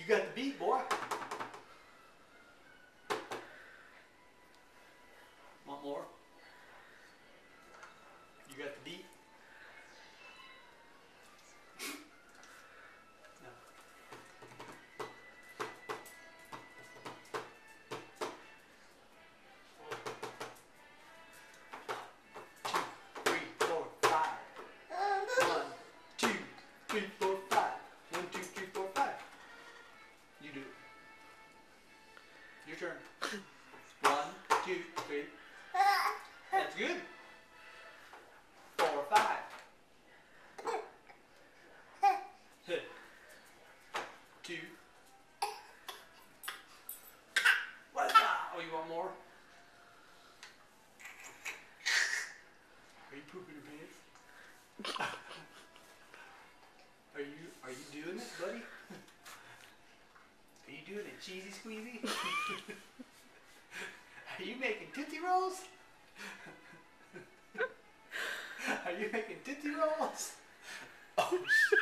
got the beat, boy. Want more? You got the beat? No. 2, 3, 4, 5. 1, 2, 3, 4, 5. 1, 2, 3, 4, 5. You do it. Your turn. 1, 2, 3. That's good. 4, 5. 2. What's that? Oh, you want more? Are you pooping your pants? Are you doing it, buddy? Are you doing it, cheesy squeezy? Are you making Tootsie Rolls? Are you making Tootsie Rolls? Oh, shit.